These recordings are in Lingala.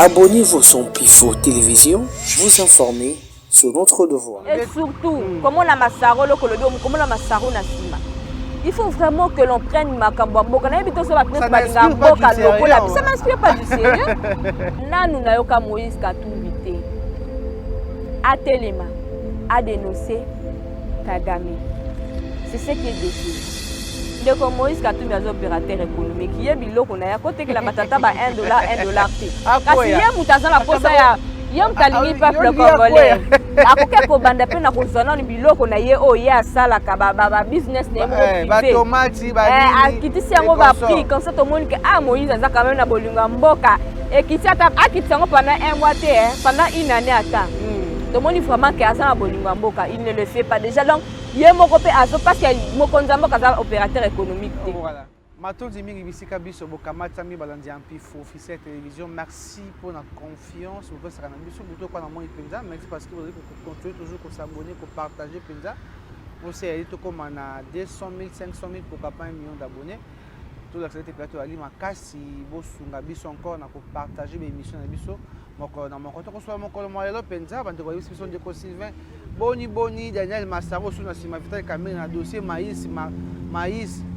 Abonnez-vous sur Pifo Télévision, vous informer sur notre devoir. Et surtout, comment la Massaro, comment la Massaro Nassima. Il faut vraiment que l'on prenne Makambo. Ça m'inspire pas du sérieux. Là, nous n'avons qu'à Moïse Katoumité. À Téléma, à dénoncer Kagame. C'est ce qui est décidé. Donc Moïse Katoumi est opérateur économique. Il y a bilo qu'on a côté que la matata ba $1, $1. Kasi yé mutaza la posa ya yom talingi peuple congolais. Akoke ko banda pe na kozana ni bilo qu'on a yé o ya sala ka ba business ne mo privé. Ba tomati ba akitisi yango ba prix comme ça tout le monde que Moïse aza quand même na bolinga mboka et kiti ata akitisi yango pendant un mois pendant une année attend. Tout le monde vraiment que aza na bolinga mboka, il ne le fait pas déjà donc parce qu'il y a un opérateur économique. Voilà. Matondi mingi bisika biso bokamata mi balandi en Pifo officiel télévision. Merci pour notre confiance. Vous pouvez savoir biso buto kwa na moi penza. Merci parce que vous allez continuer toujours à s'abonner, à partager penza. Vous savez tout comme on a 200 000, 500 000 pour pas 1 million d'abonnés. Tout l'activité plateau ali makasi bosunga biso encore na ko partager mes émissions na biso. Moko na moko to ko so moko mo lelo penza bande ko biso de ko Sylvain. Boni Daniel Massaro sous na sima Vital Kamerhe na dossier maïs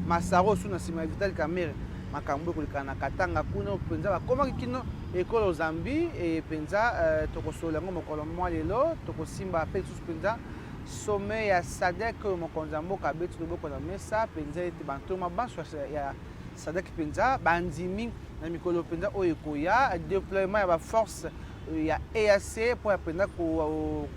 Massaro sous na sima Vital Kamerhe makambo ko likana katanga kuno penza ba koma kino ekolo Zambie et penza to ko so lango mokolo mo lelo to ko simba pe sous penza sommet ya Sadek mokonzambo kabetu to boko na mesa penza ete bantoma baso ya Sadek penza bandimi na mikolo penza oyo koya déploiement ya ba force ya EAC pour apprendre ko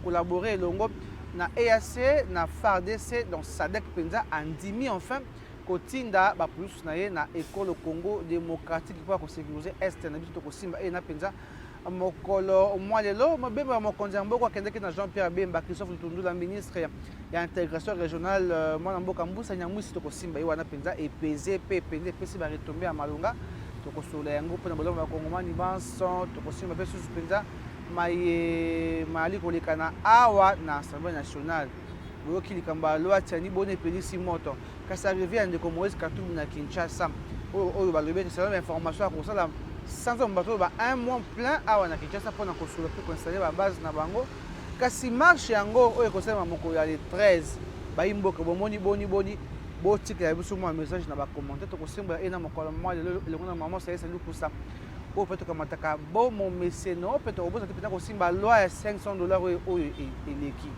collaborer longo na EAC na FARDC donc Sadek penza andimi enfin kotinda ba plus na ye na école Congo démocratique pour ko sécuriser est na biso ko simba e na penza mokolo moi lelo mobemba mokonzi mboka akendeki na Jean-Pierre Bemba Christophe Lutundu la ministre ya intégration régionale mwana mboka Mbusa Nyamwisi to ko simba ye wana penza EPZ PPD pesi ba retomber à Malonga to ko sola yango pona boloma bakongomani banso to ko simba pe susu penza mali kolekana awa na Assemblée nationale boyoki likamba loi tiani bone pelisi moto kasi arrivé ande ko Moïse Katumbi na Kinshasa oyo balobi c'est une information à kosala sans bato ba un mois plein awa na Kinshasa pona kosola pe installer ba base na bango kasi marche yango oyo kosala moko ya le 13 ba imboka bomoni boni botika ya biso mo message na ba commenter to kosimba ena mokolo mo le ngona maman ça c'est lukusa ou peut-être comme attaquer bon mon mécéno peut-être au bout peut-être aussi ba loi à $500 et l'équipe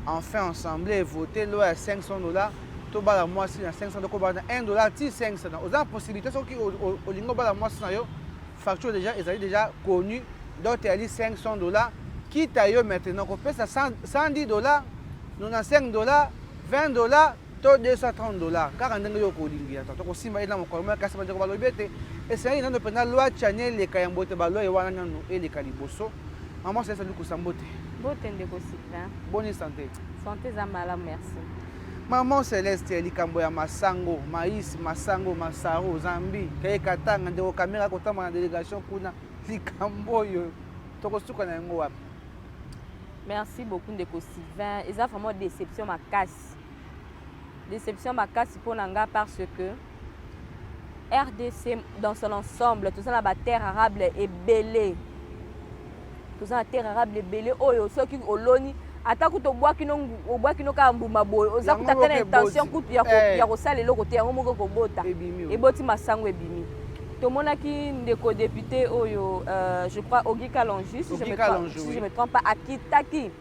enfin ensemble voter loi à $500 to bala moi si na $500 ko ba $1 ti 500 aux a possibilité so ki au lingo bala moi si na yo facture déjà ils avaient déjà connu donc il y a $500 quitte à yo maintenant ko pesa $110 $95 $20 to $230 car ndenge yo ko lingia to ko simba ina mokolo ma kasi ba ko balobi te et c'est une pendant loi Chanel les kayambote ba loi wana nanu et les kaliboso maman c'est ça du kusambote bote ndeko Sylvain bonne santé zamala merci maman Céleste likambo ya masango maïs masango Massaro Zambie kay katanga ndeko kamera ko tama na délégation kuna likambo yo to ko suka na ngo wapi. Merci beaucoup ndeko Sylvain et ça vraiment déception makasi pour nanga parce que RDC dans son ensemble, tout ça la terre arable est belé. Tout ça la terre arable est belé. Oh yo ceux qui oloni atako to bois kino ka mbuma boy. Oza kutata intention kutu ya kosala le côté yango moko ko bota. Et boti masango ebimi. To monaki ndeko député oyo je crois Ogi Kalonji si je me trompe pas akitaki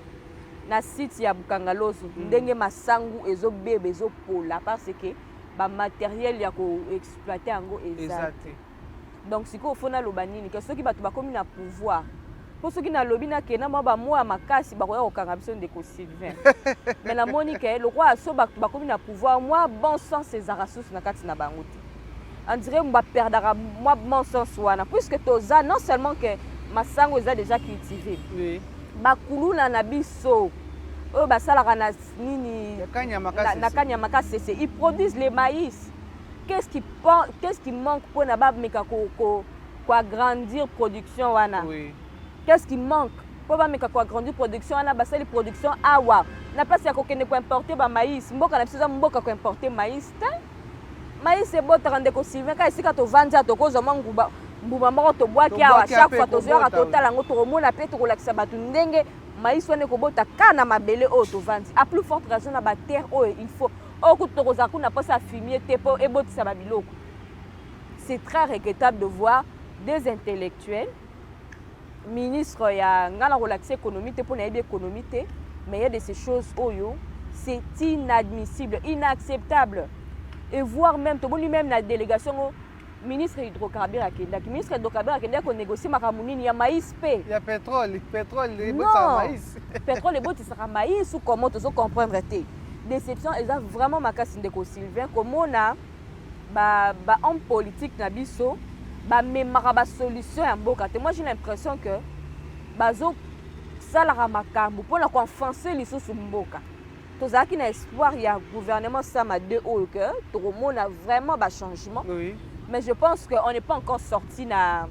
na site ya Bukangaloso ndenge masangu ezo bebe ezo pola parce que ba matériel ya ko exploiter yango exact donc siko fona lobanini que ceux qui batu ba komi na pouvoir pour ceux qui na lobi na kena ba moi makasi ba ko kanga biso ndeko Sylvain mais la monique le roi so ba komi na pouvoir moi bon sens ces ressources na kati na bango on dirait mba perdra moi bon sens wana puisque toza non seulement que masango est déjà cultivé oui ba kuluna na biso oh bah ça la nini na kanya makasi ils produisent les maïs qu'est-ce qui manque pour na ba meka ko agrandir production wana oui qu'est-ce qui manque pour ba meka ko agrandir production wana ba sali production awa na place ya ko kende ko importer ba maïs mboka na biso mboka ko importer maïs maïs c'est beau 30 ko Sylvain ka isika to vanja to ko zo manguba mbuma moko tobwaki awa chaque fois tozoyaka totala yango tokomona mpe tokolakisa bato ndenge maïs wana ekobota ka na mabele oyo tovandi a plus forte raison na baterre oyo il faut oyo kutu tokozala kuna mposa fumier te mpo ebotisa babiloko. C'est très regrettable de voir des intellectuels ministre ya nga na relaxer économie te mpo na yebi économie te, mais il y a de ces choses oyo c'est inadmissible, inacceptable. Et voir même toboni même na délégation ministre hydrocarbures akendaki ministre hydrocarbures akendaki konégocier makambo nini ya maïs pe ya pétrole ebotisa maïs pétrole ebotisaka maïs ou comment tozo comprendre te déception eza vraiment makasi ndeko Sylvain komona ba homme politique na biso ba memaka ba solution ya mboka te. Moi j'ai l'impression que bazo salaka makambo pona ko enfoncer lisusu mboka. Tozaki na espoir ya gouvernement Sama 2 oyo que tokomona vraiment ba changement. Oui. Mais je pense qu'on n'est pas encore sorti na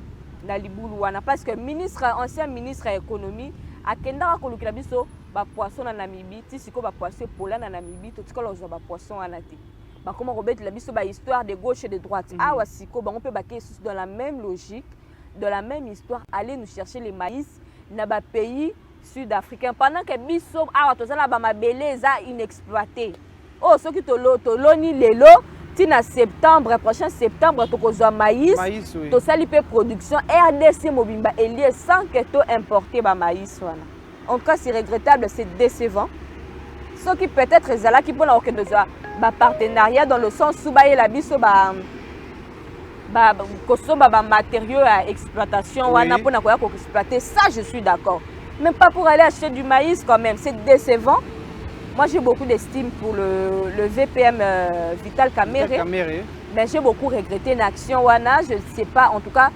libulu wana parce que ancien ministre à l'économie a kendaka kolukila biso ba poisson na Namibie ti siko ba poisson pola na Namibie to tikola zo ba poisson wana te ba comment robet la biso ba histoire de gauche et de droite awa siko ba on peut baquer dans la même logique de la même histoire aller nous chercher les maïs na ba pays sud-africains pendant que biso awa tozala ba mabele za inexploité oh ce qui toloni lelo na septembre prochain septembre tokozwa maïs oui. To sali pe production RDC mobimba elie sans que to importer ba maïs wana. En tout cas c'est regrettable, c'est décevant. Ce qui peut-être ezala qui pona okendoza ba partenariat dans le sens où ba la biso ba kosomba ba matériaux à exploitation wana pona koya ko exploiter ça je suis d'accord. Même pas pour aller acheter du maïs quand même, c'est décevant. Moi, j'ai beaucoup d'estime pour le VPM Vital Kamere. Mais j'ai beaucoup regretté l'action wana. Je ne sais pas, en tout cas,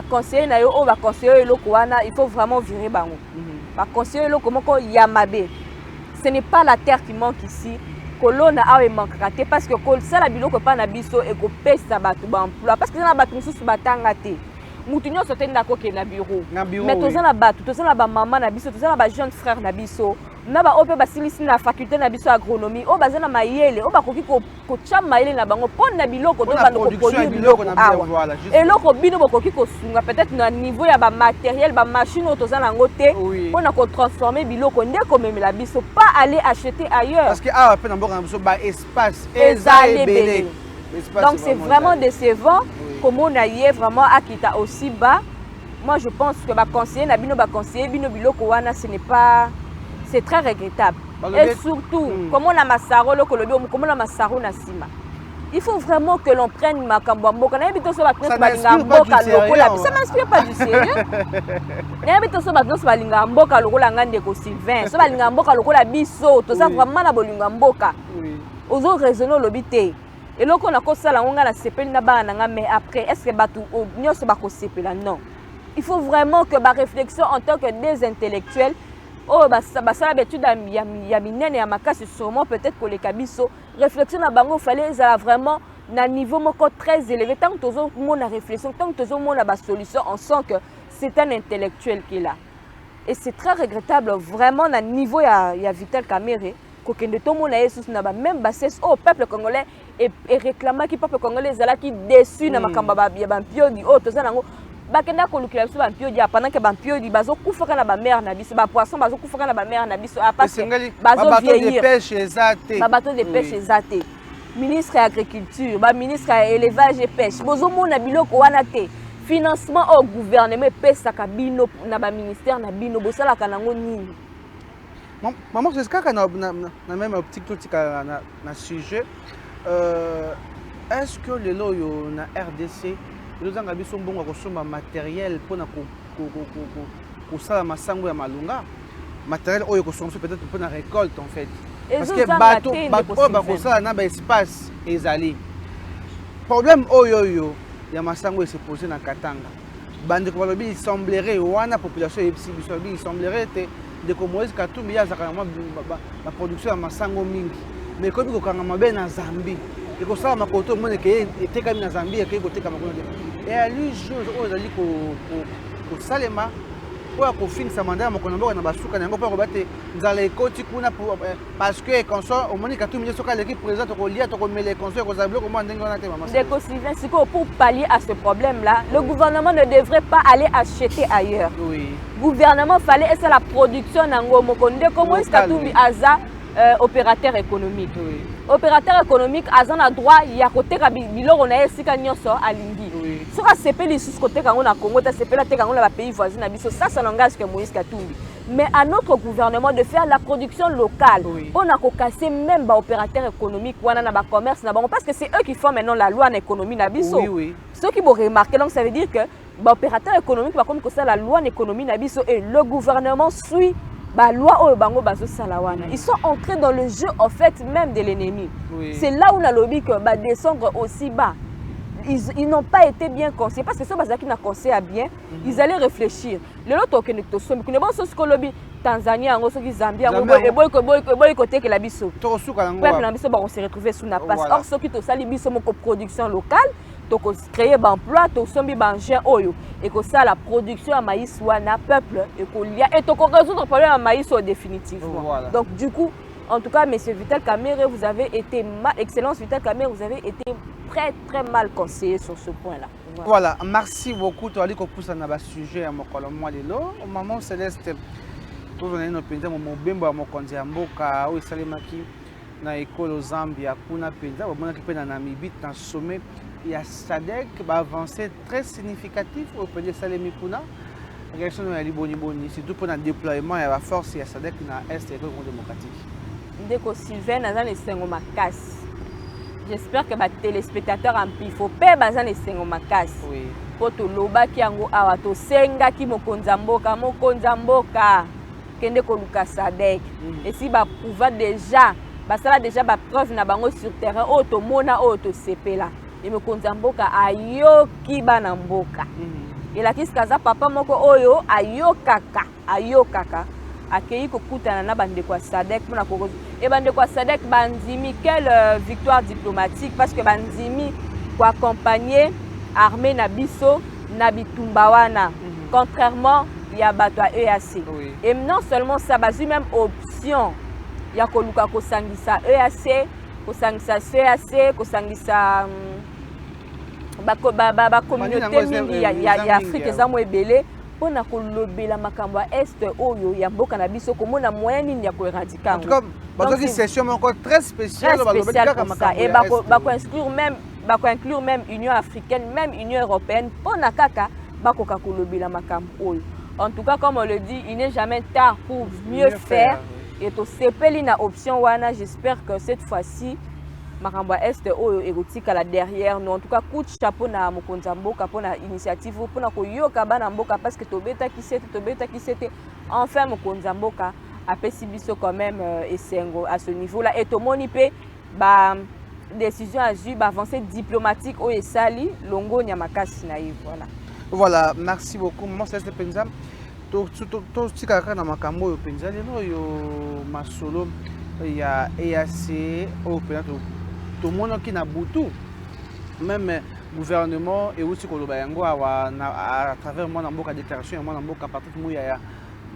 conseiller na yo o conseiller loko wana, il faut vraiment virer bango. Conseiller loko moko Yamabe. Ce n'est pas la terre qui manque ici. Kolona a manque raté parce que ça la biloko pas na biso et ko pesa batu ba emploi parce que na batu mususu batanga te. Mutu nyonso te ndako ke na bureau. Mais tozana batu, tozana ba maman na biso, tozana ba jeune frère na biso. Na ba ope basilisi na faculté na biso agronomie o bazana mayele o bakoki ko chama mayele na bango pon na biloko to bando ko produire biloko awa eloko bino bokoki ko sunga peut-être na niveau ya ba matériel ba machine o tozana ngo te pona ko transformer biloko ndeko memela biso pas aller acheter ailleurs parce que awa pe na mboka na biso ba espace ezalebele. Donc c'est vraiment décevant comme on a yé vraiment akita aussi bas. Moi je pense que ba conseiller na bino biloko wana ce n'est pas. C'est très regrettable. Et surtout, comme on a Massaro, comme on a Massaro Nassima. Il faut vraiment que l'on prenne Makambo Mboka. Ça m'inspire pas du sérieux. Aux autres raisons, l'obité. Et là, on a fait ça, on a fait mais après, est-ce que non? Il faut vraiment que ma réflexion en tant que des intellectuels. Oh, ça a l'habitude ya minene ya makasi sûrement peut-être que les kabiso réflexion na bango fallait vraiment na niveau moko très élevé tant que tozo mon la réflexion tant que tozo mon la solution on sent que c'est un intellectuel qui est là et c'est très regrettable vraiment na niveau ya Vital Kamere ko kende to mon na Jesus na ba même basse au peuple congolais et réclamant qui peuple congolais zala qui déçu na makamba ba piodi oh toza nango bakenda kolukila biso bampiodi pendant que bampiodi bazo kufaka na ba mère na biso ba poisson bazo kufaka na ba mère na biso parce que bazo vieillir ba bateau de pêche ezate ministre ya agriculture ba ministre ya élevage et pêche bozo mona biloko wana te financement au gouvernement pesaka bino na ba ministère na bino bosala kanango nini maman c'est kaka na même optique tout na sujet est-ce que le loyo na RDC nous avons besoin de matériel pour ça masango ya malunga matériel oyo consommation peut-être pour la récolte en fait parce que bateau ba ça na ba espace ezali problème oyo ya masango se poser na Katanga bande ko balobi il semblerait wana population il semblerait de comme Moïse Katumbi ya zakama la production ya masango mingi mais ko biko kanga mabe na Zambie et que ça ma koto mone ke eteka na Zambie ke koteka makona et à lui chose aux ali ko salema pour akofinisa mandat ya mokonzi mboka na basuka na yango mpo akobate nzala ekoti kuna parce que consort omoni Katumbi soki aleki président tokolia tokomela ekonsort ekozala biloko mwa ndenge wana te mama Ndeko Sylvain Siko, pour pallier à ce problème là, le gouvernement ne devrait pas aller acheter ailleurs. Oui. Gouvernement fallait essayer la production nango mokonde comme Katumbi aza opérateur économique. Oui. Opérateur économique aza na droit ya koteka biloko na esika nyonso alingi. Oui. Soka sepeli sous côté kango na Congo, ta sepela te kango na pays voisins na biso, ça n'engage que Moïse Katumbi. Mais à notre gouvernement de faire la production locale. Oui. On a casser même ba opérateur économique wana na ba commerce na bango parce que c'est eux qui font maintenant la loi en économie na biso. Oui, oui. Ceux qui vont remarquer donc ça veut dire que ba opérateur économique va comme que ça la loi en économie na biso et le gouvernement suit la loi au bango bazo salawana. Ils sont entrés dans le jeu en fait même de l'ennemi. Oui. C'est là où on a lobby que va descendre aussi bas. Ils n'ont pas été bien conseillés parce que ceux qui n'ont conseillé à bien, ils allaient réfléchir. Le lot que nous sommes, nous avons ce lobby Tanzanie, Zambie, et côté que la biso. Peuple na biso on se retrouver sous la passe. Or ceux qui to sali biso moko production locale, to créer emploi, to sombi banjin oyo et que ça la production à maïs wana peuple et qu'on y a et to résoudre le problème à maïs définitivement. Voilà. Donc du coup, en tout cas, monsieur Vital Kamerhe, vous avez été excellence Vital Kamerhe, vous avez été très mal conseillé sur ce point-là. Voilà, merci beaucoup. Tu as dit que pour ça, on a un sujet à mon colonne. Maman Céleste, tout le monde a mon bimbo à mon conduit à Mboka, où il s'est maquillé dans l'école au Zambie, à Kuna Penza, au moment qu'il y a Namibie, dans le sommet, il y a SADC qui va avancer très significatif au pays de Salemi Kuna. La réaction de Liboni Boni, surtout pour le déploiement et la force, il y a SADC dans l'Est et le Congo démocratique. Ndeko Sylvain, dans les Sengomakas. J'espère que les téléspectateurs en pifo pe bazan les Sengomakas. Oui. Pour tout loba ki yango awa to senga ki mokonza mboka kende ko luka SADC. Et si ba prouva déjà, ba sala déjà ba preuve na bango sur terrain o to mona o to sepela. Et mokonza mboka ayoki bana mboka. Et la kiskaza papa moko oyo ayokaka. Accueilli kokutana na bandeko SADC pour na Congo et bandeko SADC bandimi quelle victoire diplomatique parce que bandimi ko accompagner armée na biso na bitumba wana contrairement ya bato à EAC. Oui. Et non seulement ça bazu même option ya koluka ko sangisa EAC ko sangisa CAC ko sangisa ba communauté mingi ya Afrique ezamo ebele. On a kolobela makambo est oyo ya mboka na biso komona moyen nini ya ko éradiquer. En tout cas, bazoki session encore très spéciale et bako inclure même Union africaine, même Union européenne pour na kaka bako ka kolobela makambo oyo. En tout cas comme on le dit, il n'est jamais tard pour mieux faire et to sepeli na option wana, j'espère que cette fois-ci Makamba Est oyo erotika la derrière nous en tout cas coup de chapeau na mokonza mboka pour na initiative pour na koyoka bana mboka parce que tobeta ki c'était enfin mokonza mboka apesi biso quand même esengo à ce niveau là et tomoni pe ba décision à ju ba avancée diplomatique oyo esali longo nya makasi na yi voilà merci beaucoup maman Céleste Penza to tikaka na makambo oyo Penza leno yo masolo ya EAC au pénal tout le monde qui n'a boutou même gouvernement et aussi koloba yango à travers moi na déclaration moi na partout moi ya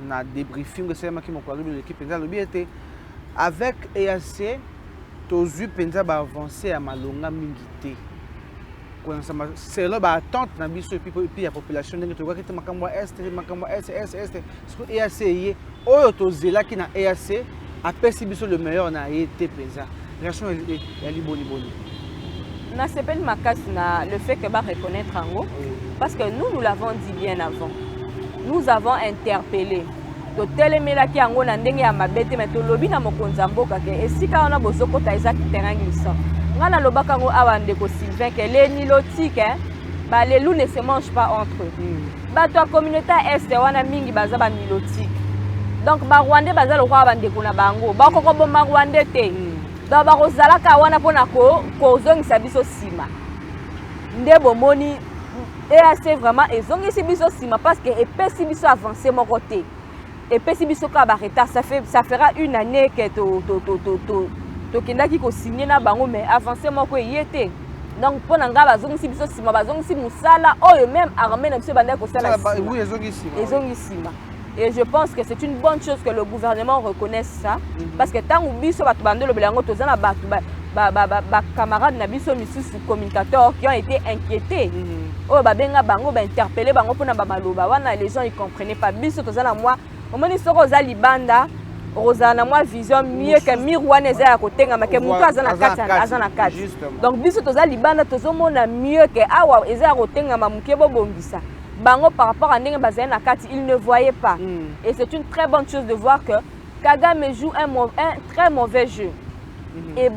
na débriefing c'est moi qui m'a parlé de l'équipe Penza le bien était avec EAC tozu Penza ba avancer à malonga mingité quand ça c'est là ba attente na biso et puis la population ndenge to kwa kete makambo est ce EAC yé oyo tozela ki na EAC apesi biso le meilleur na été Penza. Réaction est liboni. Na sepel makas na le fait que ba reconnaître ango parce que nous l'avons dit bien avant. Nous avons interpellé. To telemela ki ango na ndenge ya mabete mais to lobi na mokonza mboka ke esika ona bozoko ta ezaki terrain glissant. Ngana lobaka ngo awa ndeko Sylvain que les nilotique ba les loups ne se mangent pas entre eux. Ba to communauté est wana mingi baza ba nilotique. Donc ba Rwandais baza le roi bandeko na bango. Ba koko bomba Rwandais te. Donc ba kozalaka wana pona ko zongisa biso sima. Nde bomoni EAC vraiment ezongisi biso sima parce que epesi biso avancer mon côté. Epesi biso ka ba retard ça fera une année que to kindaki ko signer na bango mais avancer moko yete. Donc pour nanga bazongisi biso sima bazongisi musala oyo même armée na biso banda ko sala sima. Oui, ezongisima. Ezongisima. Et je pense que c'est une bonne chose que le gouvernement reconnaisse ça parce que tant biso batu bandelo belango tozana batu ba camarades na biso misusu communicateurs qui ont été inquiétés. Oh ba benga bango ba interpeller bango pona ba maloba wana les gens ils comprenaient pas biso tozana moi au moins soko za libanda Rosana moi vision mieux que mirwane za ya kotenga make mutu azana kati donc biso toza libanda tozomona mieux que awa eza ya kotenga mamuke bobongisa bango par rapport à ndenge bazana na kati ils ne voyaient pas et c'est une très bonne chose de voir que Kagame joue un très mauvais jeu et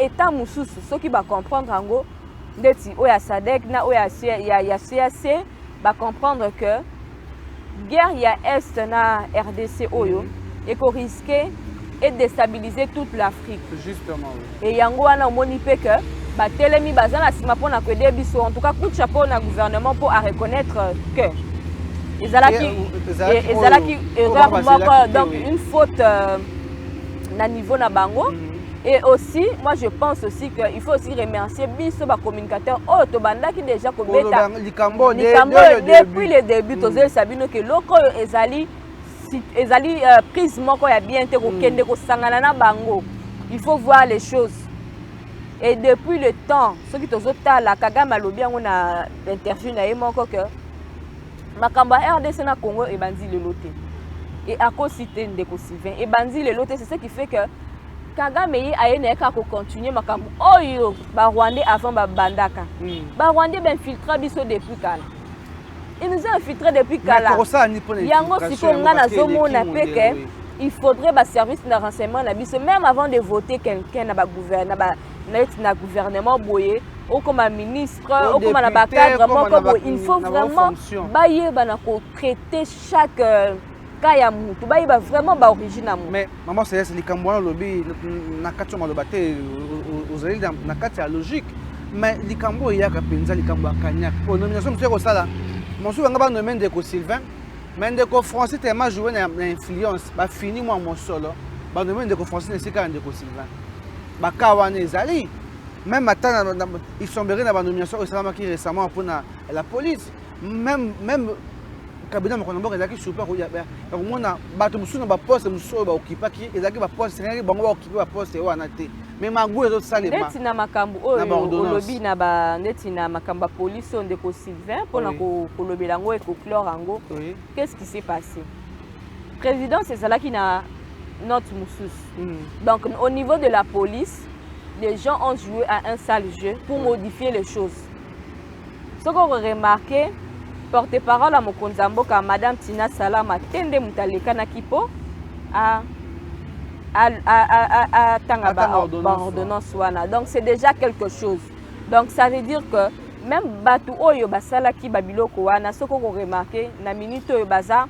état mususu ceux qui va comprendre ngo ndeti oya Sadek na oya ya CAC va comprendre que guerre ya est na RDC oyo et qu'on risquait et déstabiliser toute l'Afrique. Justement. Oui. Et yango wana omoni pe que ba telemi bazana sima pona ko aider biso en tout cas coup de chapeau na gouvernement pour à reconnaître que ezalaki erreur moko donc une faute na niveau na bango. Et aussi, moi je pense aussi qu'il faut aussi remercier biso ba communicateur oh to banda qui déjà ko beta likambo depuis le début tozo sabino que loko ezali prise moko ya bien te ko kende ko sangana na bango. Il faut voir les choses. Et depuis le temps, ceux qui tozo tala Kagame alobi yango na interview na ye moko que makamba RDC na Congo et bandi le loté. Et à cause cité ndeko Sylvain et bandi le loté c'est ce qui fait que Kagame aye ko continuer makambo oyo ba Rwandais avant ba bandaka. Ba Rwandais ben filtra biso depuis kala. Il nous a infiltré depuis kala. Yango siko ngana zomona peke il faudrait ba service de renseignement na biso même avant de voter quelqu'un na ba gouvernement boye ou comme un ministre ou comme na ba cadre moko il faut vraiment baye bana ko traiter chaque kaya mutu baye ba vraiment ba original. Mais maman c'est likambo na lobi na kati ma lobate aux ailes na kati ya logique mais likambo ya ka penza likambo akanya pour nomination monsieur ko sala Monsieur Wangaba nommé Ndeko Sylvain, mais Ndeko Français tellement joué dans l'influence, bah fini moi mon solo, bah nommé Ndeko Français n'est pas Ndeko Sylvain. Bah Kawane Zali, même maintenant ils sont berés dans la nomination au Salama qui récemment pour la police, même cabinet mon conambore ezaki super ko ya au moins bato musu na ba poste musu ba okipa ki ezaki ba poste ngaki bango ba okipa ba poste wana te mais mangu ezo salema ndeti na makambo oyo olobi na ba ndeti na makambo police Ndeko Sylvain pour na ko lobela ngo e ko clore ngo qu'est-ce qui s'est passé président c'est ça là qui na note mususu donc au niveau de la police les gens ont joué à un sale jeu pour modifier les choses ce qu'on remarqué porte-parole à Mokonzamboka, Madame Tina Salama, tende mutaleka na kipo à Tangaba ordonnance wana. Donc c'est déjà quelque chose. Donc ça veut dire que même batu oyo basala ki babiloko wana, ce qu'on remarqué, na minute oyo baza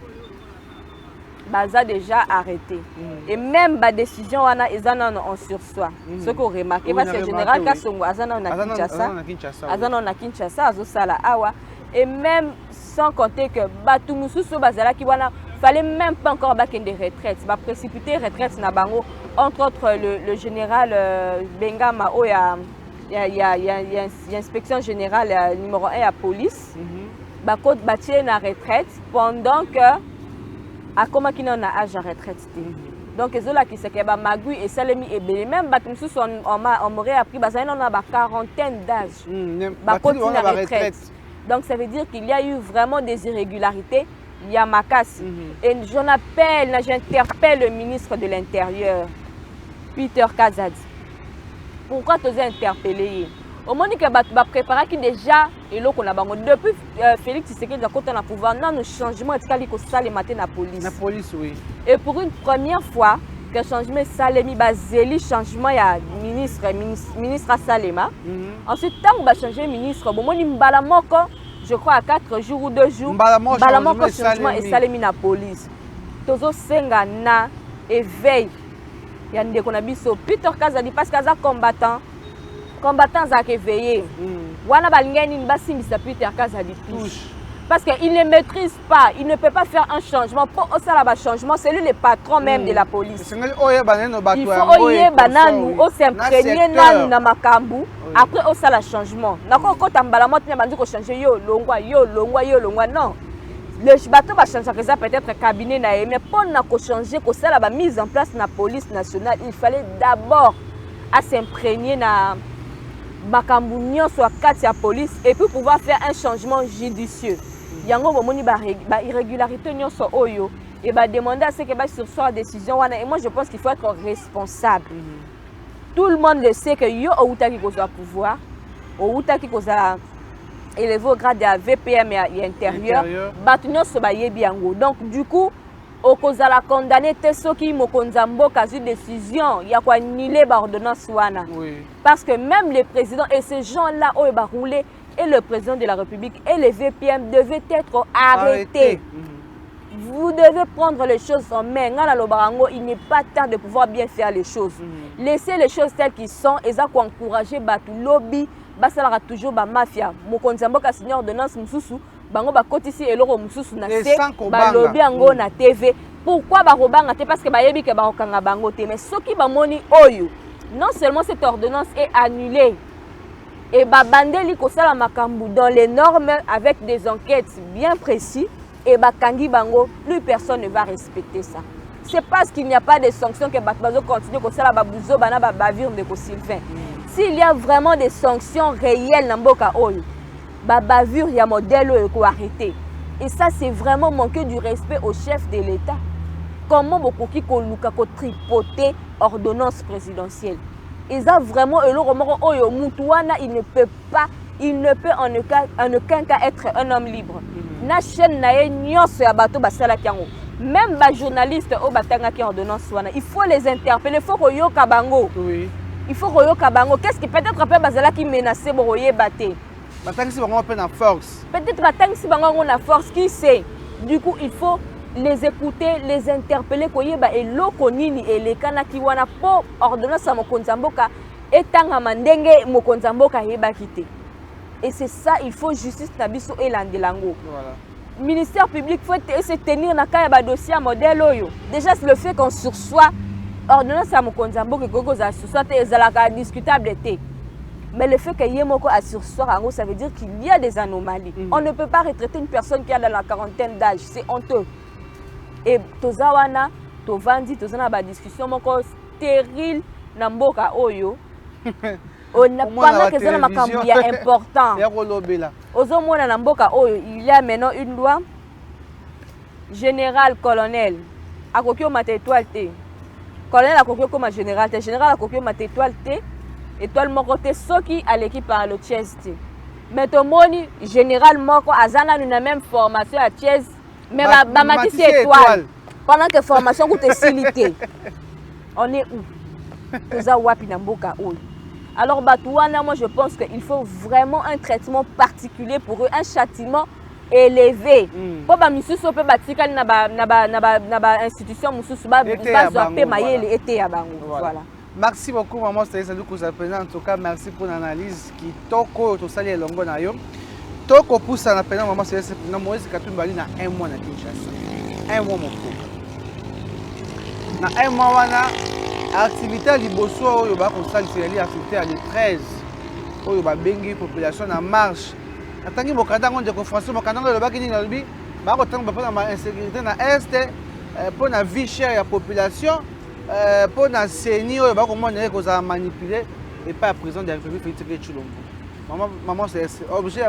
déjà arrêté. Et même ba décision wana ezana en sursoir. Ce qu'on remarqué parce que général Kasongo azana na Kinshasa, azo sala awa. Et même sans compter que Batou Moussou Bazala qui fallait même pas encore baquer des retraites. Va précipiter retraite na bango entre autres le général Bengama où il y a inspection générale numéro 1 à police. Ba côte bâtir na retraite pendant que à comment qui n'a âge à retraite. Donc ezola qui c'est que ba magui et salemi et belé même Batou Moussou on m'aurait appris bazana on a ba quarantaine d'âge. Ba côte na retraite. Donc ça veut dire qu'il y a eu vraiment des irrégularités, il y a Makassi. Et j'interpelle le ministre de l'Intérieur, Peter Kazadi. Pourquoi tu as interpellé? Au moment où tu as préparé qui déjà, et là, depuis Félix Tshisekedi quand on a pouvoir, non, le changement est qu'il faut les matin la police. La police, oui. Et pour une première fois, que le changement Salemi Bazeli, changement il y a ministre Salema. Ensuite, tant qu'on va changer ministre, je crois à 4 jours ou 2 jours, Balamoko changement et Salemi na police. Tozo senga na éveil. Il y a des konabiso Peter Kazadi parce que ça combattant za éveillé. Wana balingeni basimbisa Peter Kazadi touche. Parce qu'il ne maîtrise pas, il ne peut pas faire un changement. Pour ça, là, changement, c'est lui le patron même de la police. Il faut s'imprégner dans Makambu. Après, on ça le changement. Quand on a changer, yo, longwa, non. Le bateau va changer peut-être cabinet, mais pour changer, la mise en place de la police nationale, il fallait d'abord s'imprégner dans Makambu, soit 4 police, et puis pouvoir faire un changement judicieux. Il y a une irrégularité et demander à ce que sur la décision. Et moi, je pense qu'il faut être responsable. Tout le monde le sait que yo outaki koza pouvoir, outaki koza élevé au grade de VPM et intérieur, batunyo so bayebi yango. Donc du coup, au koza la condamné te soki mokonza mboka une décision, il y a quoi annuler ba ordonnance wana. Parce que même les présidents et ces gens-là au ba roulé et le président de la République et les VPM devaient être arrêtés. Vous devez prendre les choses en main. Il n'est pas temps de pouvoir bien faire les choses. Laissez les choses telles qu'elles sont et ça encourager batu lobby, ça toujours ba mafia. Mokonzambo ka signer ordonnance mususu, bango ba kotisi eloko mususu na se, ba lobby ango na TV. Pourquoi ba robanga te parce que ba yebi ke ba okanga bango te mais soki ba moni oyo. Non seulement cette ordonnance est annulée et ba bandeli ko sala makambu dans les normes avec des enquêtes bien précises. Et Bakangi Bango, plus personne ne va respecter ça. C'est parce qu'il n'y a pas de sanctions que Batbazo continue comme ça, la babouzo, bana bavure de Sylvain. S'il y a vraiment des sanctions réelles dans Mboka Oyo, bavure, il y a modèle qui arrêter. Et ça, c'est vraiment manquer du respect au chef de l'État. Comment beaucoup qui luka ko tripoter ordonnance présidentielle. Et ça vraiment, Oyo Moutouana, il ne peut en aucun cas être un homme libre. Na chaîne na nyonso ya bato basala kiango même ba journaliste o batanga ki ordonnance wana il faut les interpeller, il faut koyoka bango. Il faut koyoka bango. Qu'est-ce qui peut-être après bazala qui menacer boroyer baté batangisi bango pe na force, peut-être batangisi bango na force, qui sait. Du coup il faut les écouter, les interpeller koyeba eloko nini elekana ki wana po ordonnance ya mokonza mboka etanga mandenge mokonza mboka yebaki te. Et c'est ça, il faut justice tabiso et landelango. Le ministère public faut se tenir dans le dossier modèle. Déjà, c'est le fait qu'on sursoit ordonnance à Mokonzambo que Gogo a sursoit et discutable. Mais le fait qu'il y ait Moko à sursoir, ça veut dire qu'il y a des anomalies. On ne peut pas retraiter une personne qui a dans la quarantaine d'âge. C'est honteux. Et Tozawana, Tovandi, Tozana, la discussion, Moko stérile, Namboka Oyo. Pendant que c'est important. Il y a maintenant une loi générale colonel. A kokyo matétoile té. Colonel a kokyo comme général té. Général a kokyo matétoile té. Étoile moko té soki à l'équipe par le Thiès té. Mais ton moni général moko azana nous même formation à Thiès. Mais ba matisi étoile. Pendant que formation coûte silité. On est où? Toza wapi na mboka oyo. Alors, Batouana, moi je pense qu'il faut vraiment un traitement particulier pour eux, un châtiment élevé. Pour que les gens institution voilà. Merci beaucoup, maman. En tout cas, merci pour l'analyse qui toko to sali longo na yo. Toko poussa na pena maman c'est na Moïse Katumbi na 1 mois na Kinshasa. 1 mois mon coco. Na 1 mois wana activité à Liboso, il y a une activité à le 13. Il y a une population en marche. Attends, il y a une confrontation. Il y a une insécurité dans l'Est, pour la vie chère de la population, pour la CENI, il y a manipuler et pas la président de la République. Maman, c'est objet,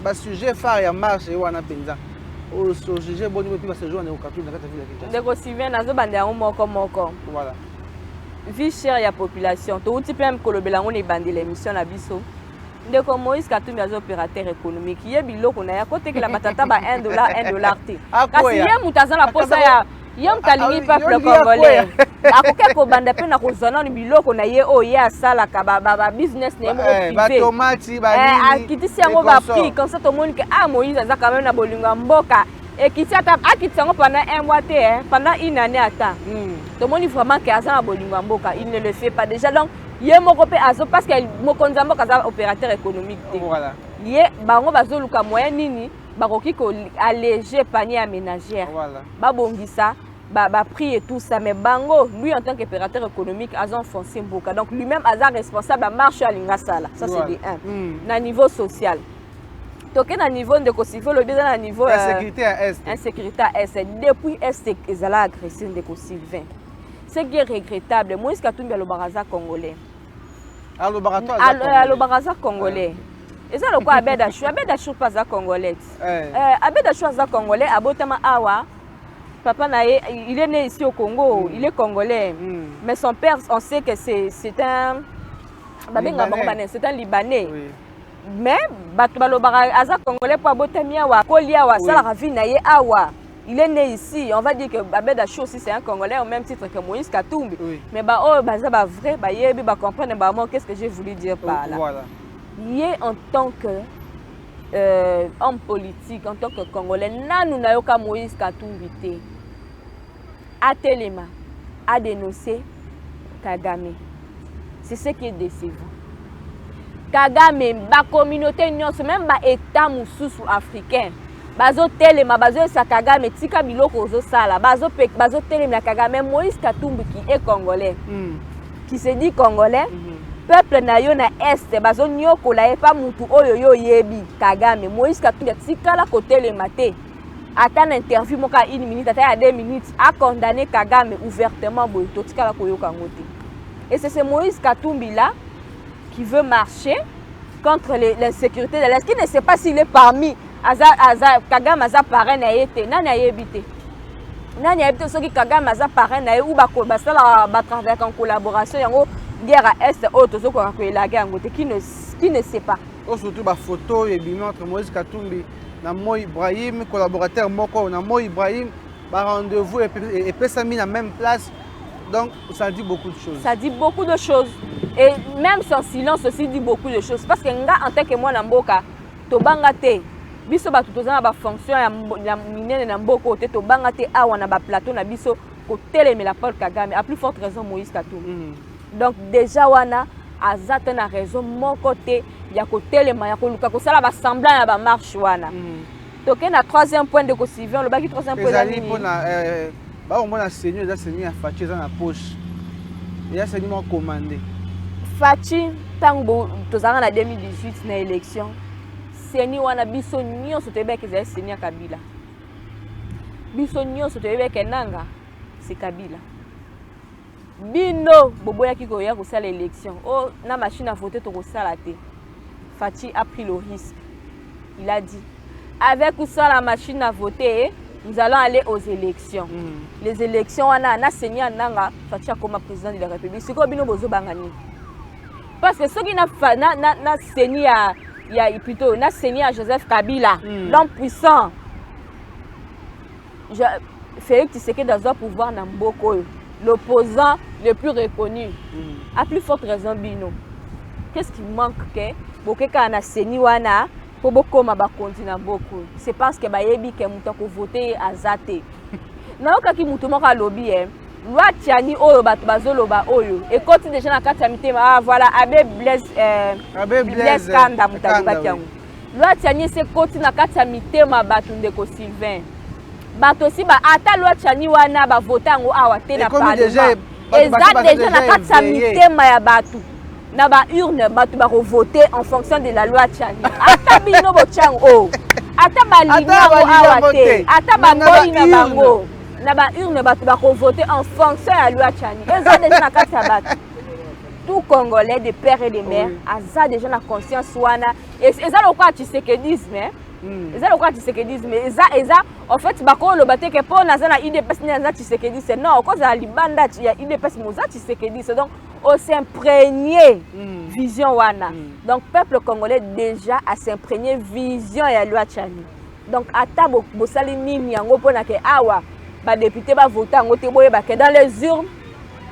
le sujet phare de marche. Au sujet bon niveau puis ce jour on est au carton de la ville. Ndeko Sylvain nazo bande moko. Voilà. Vie chère ya population. To uti même kolobela ngone bande l'émission na biso. Ndeko Moïse Katumbi az opérateur économique. Ye biloko na ya côté que la batata ba $1 te. Kasi ye mutaza la posa ya yam talingi peuple congolais. Akoke ko bande pe na kozona ni biloko na ye o ye asala ka ba business na mo privé. Ba tomate ba nini. Akitisi yango ba prix comme ça to moni que Moïse aza quand même na bolinga mboka et qui s'attend akitisi yango pendant 1 mois pendant une année attend. To moni vraiment que aza na bolinga mboka, il ne le fait pas déjà donc ye moko pe azo parce que mokonza mboka aza opérateur économique. Voilà. Yé bango bazoluka moyen nini bakoki ko alléger panier ménagère. Voilà. Babongisa ba prix et tout ça mais bango lui en tant qu'opérateur économique azan foncé mboka. Donc lui-même azan responsable à marche à Lingasala. Ça c'est des 1. Na niveau social. Toké na niveau de Kosifo le bien na niveau insécurité à est. Insécurité à est depuis est ezala agressé de Sylvain. Ce qui est regrettable, Moïse Katumbi a le baraza congolais. Alors le baraza congolais. Et ça le quoi Abed Achou pas à congolais. Abed Achou à congolais abotama awa. Papa naé, il est né ici au Congo, il est congolais. Mais son père, on sait que c'est un c'est un Libanais. Oui. Mais le baraza congolais pour abotami awa, kolia awa, ça la ravi naé awa. Il est né ici, on va dire que Abed Achou aussi c'est un Congolais au même titre que Moïse Katumbi. Oui. Mais c'est vrai, il comprendre qu'est-ce que j'ai voulu dire par là. Voilà. Il est en tant que homme politique, en tant que Congolais, nous n'avons pas Moïse Katumbi. À Téléma, à dénoncer Kagame. C'est ce qui est décevant. Kagame, la communauté, même l'État africain. Bazo telema bazo sakaga mais tika biloko zo sala bazo telema Kagame Moïse Katumbi qui est congolais qui se dit congolais peuple na yo na est bazo nyoko la pas mutu oyo yo yebi Kagame Moïse Katumbi tika la côté le maté ata na interview moka 1 minute ata 2 minutes a condamné Kagame ouvertement boy to tika la koyoka ngote et c'est ce Moïse Katumbi là qui veut marcher contre l'insécurité de l'Est qui ne sait pas s'il est parmi Kagame aza parrain na yete nani ayebite nani ayebite soki Kagame aza parrain na ye ou basala ba travailler en collaboration yango guerre à est auto soko ko elaga yango te qui ne sait pas surtout ba photo et bino entre Moïse Katumbi na Mo Ibrahim collaborateur moko na Mo Ibrahim ba rendez-vous et pesa mis na même place donc ça dit beaucoup de choses. Ça dit beaucoup de choses et même son silence aussi dit beaucoup de choses parce que nga en tant que moi na mboka to banga te biso batu tozana ba fonction ya minene na mboko te to banga te awa na ba plateau na biso ko telemela Paul Kagame à plus forte raison Moïse Katumbi. Donc déjà wana azata na raison mon côté ya ko telema ya ko luka ko sala ba semblant ya ba marche wana. Toké na 3e point de Kosivien le baki 3e point ezali pona ba on mona seigneur za seigneur Fachi za na poche. Ya seigneur commandé. Fachi tango tozanga na 2018 na élection. Seni wana biso nyonso toyebeke ezali Seni ya Kabila. Biso nyonso toyebeke nanga c'est Kabila. Bino boboyaki koya kosala élection. Oh na machine à voter to kosala te. Fachi a pris le risque. Il a dit avec ça la machine à voter, nous allons aller aux élections. Les élections wana na Seni nanga Fachi comme président de la République. C'est quoi bino bozo bangani? Parce que ce qui na Seni il y a plutôt na Seigneur Joseph Kabila, l'homme puissant. Félix Tshisekedi dans un pouvoir na mboko, l'opposant le plus reconnu. À plus forte raison bino. Qu'est-ce qui manque que bokeka na Seni wana pour bokoma ba continent mboko? C'est parce que ba yebi ke muta ko voter azate. Na okaki mutu moko lobby loi tiani oyo bato bazoloba oyo et quand déjà na kati ya mitema voilà Abbé Blaise Kanda mutaluka tiango loi tiani c'est koti na kati ya mitema bato ndeko Sylvain bato si ba ata loi tiani wana ba voter yango awa te na parlement eza déjà na kati ya mitema ya bato na ba urne bato ba voter en fonction de la loi tiani ata bino bo tiango ata ba linia awa te ata ba boyi na bango na ba urne bato ba voter en fonction à loi Tchani. Ils ont déjà na kati ya bato. Tout Congolais de père et de mère a déjà na conscience wana et ça le quoi Tshisekedisme ça le quoi Tshisekedisme ça en fait bako le baté que pour na za idée parce na Tshisekedisme non cause à libanda il y a idée parce moza Tshisekedisme donc on s'imprégner vision wana. Donc peuple congolais déjà a s'imprégner vision à loi Tchani. Donc ata bo sali nini yango pona ke awa ba député ba voter en côté boye ba que dans les urnes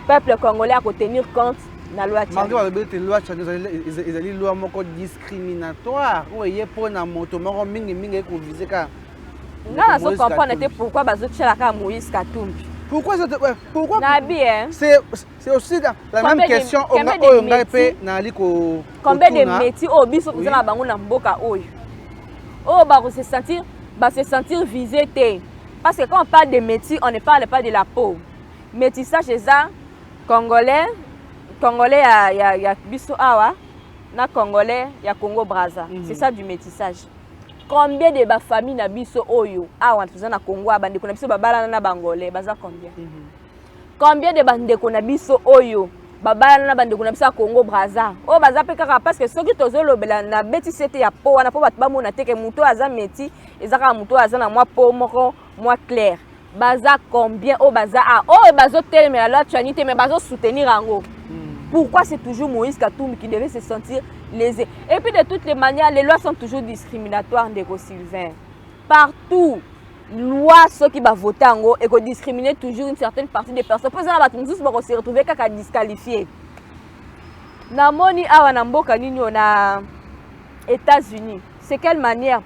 peuple congolais a tenir compte na loi Tchani. Malgré la loi Tchani ezali loi moko discriminatoire ou yé pona moto moko mingi ko viser ka. Na so comprendre pourquoi bazo tchala ka Moïse Katumbi. Pourquoi pourquoi Nabi, hein? C'est aussi la même question. Combien de métiers au biso pour la bango na mboka oyo? Oh, bah se sentir visé. Parce que quand on parle de métiers, on ne parle pas de la peau. Métissage, c'est ça. Congolais, il y a biso awa. Na Congolais, il y a Congo Brazza. C'est ça du métissage. Combien de familles na biso oyo awa na Congo abande ko na biso babala na bangolais baza combien? Combien de bande ko na biso oyo babala na bande ko na biso Congo Brazza? Oh baza pe kaka parce que soki tozolobela na beti sete ya po wana po bat bamona teke muto aza meti ezaka muto aza na moi po moko moi clair. Baza combien oh baza a oh bazo telemela la tuanité mais bazo soutenir ango. Pourquoi c'est toujours Moïse Katumbi qui devait se sentir lésé? Et puis de toutes les manières, les lois sont toujours discriminatoires, Ndeko Sylvain. Partout, loi ceux qui vont voter en haut et qui discriminer toujours une certaine partie des personnes. Pour ça, on va se retrouver qu'à disqualifier. Namoni awa na mboka nini na États-Unis. C'est quelle manière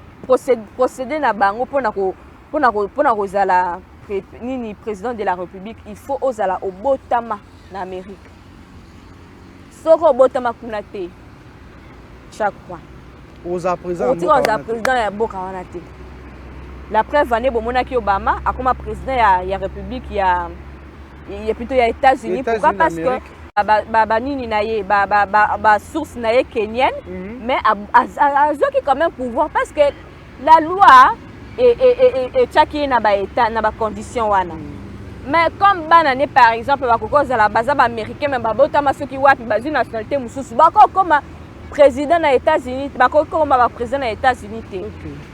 procéder na bango pour kozala nini président de la République? Il faut ozala au botama na Amérique. Soko botama kuna te chaque fois aux président ya boka wana te. La preuve année bomonaki Obama akoma président ya République ya plutôt ya États-Unis. Pourquoi? Parce que ba nini na ye ba source na ye kenyenne mais azoki quand même pouvoir parce que la loi est chaki na ba état na ba condition wana. Mais comme banane par exemple bakokoza la bazaba américain mais babotama soki wapi bazi nationalité mususu bako comme président des États-Unis bako comme président des États-Unis.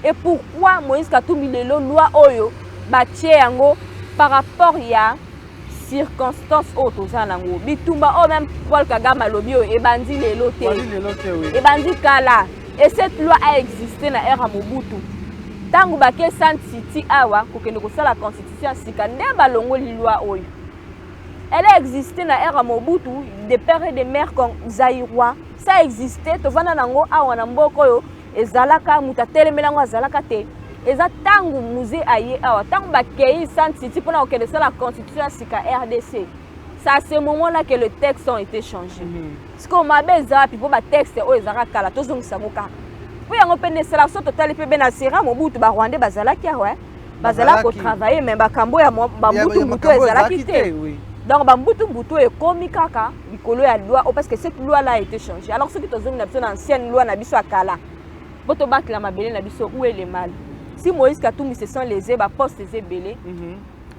Et pourquoi Moïse Katumbi lelo loi oyo batie yango par rapport ya circonstances autres zanango bitumba o même Paul Kagame lobi oyo ebandi lelo te ebandi kala et cette loi a existé na ère Mobutu. Tangu bake San City awa kokende kosala la constitution sika nde balongoli loi oyo. Elle a existé na ère Mobutu de pères et de mères comme Zaïrois. Ça existait tovana nango awa na mboko oyo ezalaka muta telemelango azalaka te. Eza tangu musée aye awa tangu bakei San City pona kokende kosala la constitution sika RDC. C'est à ce moment-là que les textes ont été changés. Parce qu'on m'a besoin puis pour ba texte oyo ezalaka kala tozongisa moka. Oui, on peut laisser la sorte totale pe benasira Mobutu ba Rwanda bazalaki ouais. Bazala ko travailler mais ba kambo ya Mobutu muto ezalaki te. Donc ba Mobutu e komi kaka likolo ya loi parce que cette loi là a été changée. Alors ceux qui tozongi na biso na ancienne loi na biso akala. Boto bakla mabele na biso où est le mal? Si Moïse Katumbi se sent lésé ba poste les belé.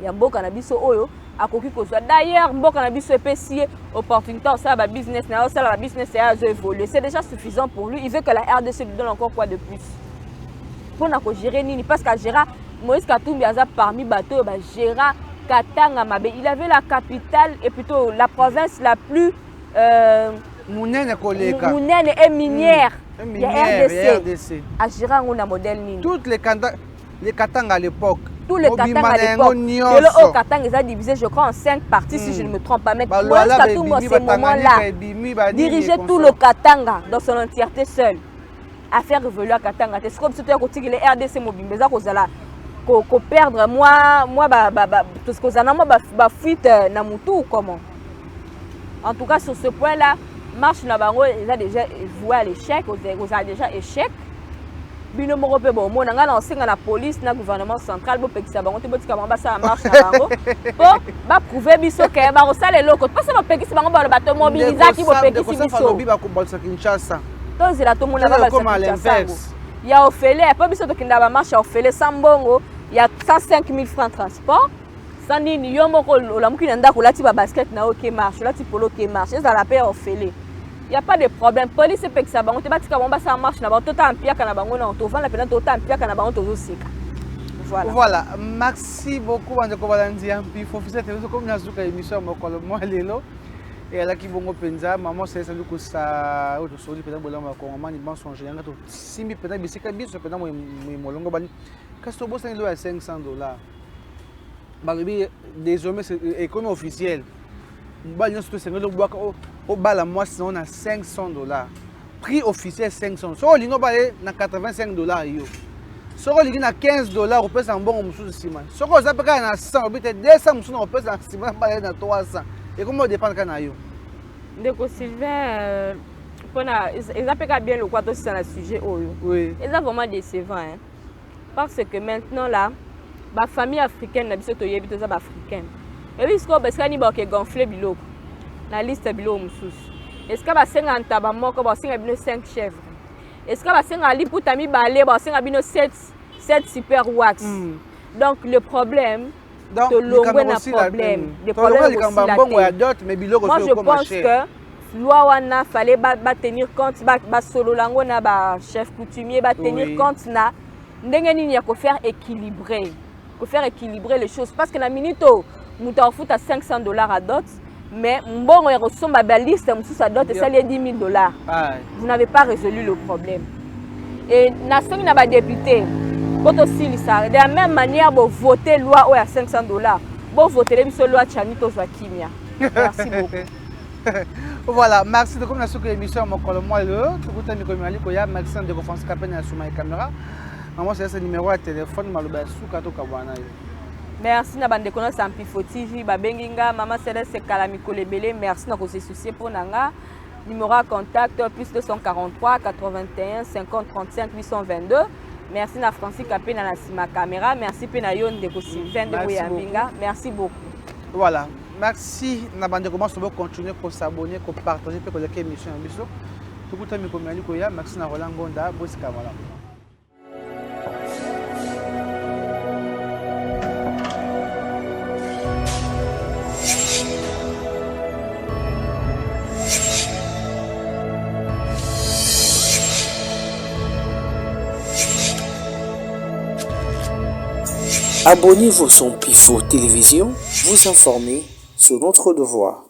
Ya mboka na biso oyo akoki kozwa. D'ailleurs mboka na biso epesi opportunité ça ba business na ça la business ya zo évoluer. C'est déjà suffisant pour lui. Il veut que la RDC lui donne encore quoi de plus. Pour na ko gérer nini parce que gérer Moïse Katumbi aza parmi bateau ba gérer Katanga Mabe. Il avait la capitale et plutôt la province la plus Mounene et minière. RDC. A gérer un modèle nini. Toutes les Katanga à l'époque. Tous les Katanga à l'époque. Le Katanga est divisé, je crois, en 5 parties, si je ne me trompe pas. Mais Moïse Katumbi, à ce moment-là, dirigeait tout le Katanga dans son entièreté seul. À faire évoluer à Katanga. C'est comme si tu as dit que les RDC mobile, mais ça, qu'on perdre, moi, tout ce que ça n'a fuite, na mutu, comment. En tout cas, sur ce point-là, marche Nabango, ils ont déjà voué à l'échec, ils ont déjà échec. Bino moko pe bon mona nga na osenga na police na gouvernement central bo pekisa bango te botika bango basa marche na bango po ba prouver biso ke ba osala eloko pas ba pekisa bango ba bato mobilisaki bo pekisi biso ba ko bolsa Kinshasa to zela to mona ba Kinshasa ya ofele po biso to kinda ba marche ofele sambongo ya 105 000 francs transport sandini yo moko la mukina ndako lati ba basket na OK marche lati polo OK marche ça la paix ofele. Il n'y a pas de problème. Police est que ça va. On te bat que ça marche. On tout en pire quand on a tout vend la peine tout en pire quand on a tout aussi. Voilà. Voilà. Merci beaucoup Andeko Balanzi. Puis faut faire cette comme nous avons émission moi lelo et là qui vont penza maman c'est ça du coup ça autre chose peut-être bola ko mani ban songer nga to simbi peut-être bisika biso peut-être moi molongo bali kasto bossa le à $500. Baribi désormais c'est économie officielle. Bali nous c'est le bois au bas la mois on a $500. Prix officiel $500. So lingo balé na $85 yo. soko olingi na 15 dollars opesa mbongo mosusu nsima soko oza mpe kaka na 100 obi te 200 mosusu na opesa na nsima balaye na 300 ekoma odépendre kaka na yo ndeko Sylvain mpona eza mpe kaka bien lokwa tosisa na sujet oyo eza vraiment décevant hein? Parce que maintenant là bafamille africaine na biso toyebi toza baafricaine ebi sikoyo basikani baoke gonfle biloko na liste biloko mosusu esika basenga ntaba moko basenga bino 5 chèvres esika basenga liputa mibale basenga bino 7 super wax donc le problème tolongwe na problème le problème aussi moi je pense que loi wana fallait tenir compte basololango na ba chef coutumier tenir compte na ndenge nini ya faire équilibrer les choses parce que la minute mutu afuta $500 à dot mais mbongo ya kosomba ba liste mosusu à dot ça les $10,000 vous n'avez pas résolu le problème et na songi na ba député boto silisa de la même manière bo voter loi à $500 bo voter biso loi chanito zwa kimia merci beaucoup. Voilà, merci de comme la souke émission mon colo moi le tout temps comme ali ko ya merci de confiance capé na suma caméra maman c'est ce numéro de téléphone maloba souka to kabwana yo. Merci na bande kono Sampifo TV babenginga maman Céleste Kalamiko lebele merci na ko se soucier pour nanga numéro à contact plus 243 81 50 35 822. Merci na Francis Capé na sima caméra merci pe na yo ndeko Sylvain de Boyambinga merci beaucoup. Voilà. Merci na bande comment on va continuer pour s'abonner pour partager pour que l'émission en biso tout le temps mi comme ali ko ya merci na Roland Gonda bosika voilà. Abonnez-vous sur Pifo Télévision, vous informer sur notre devoir.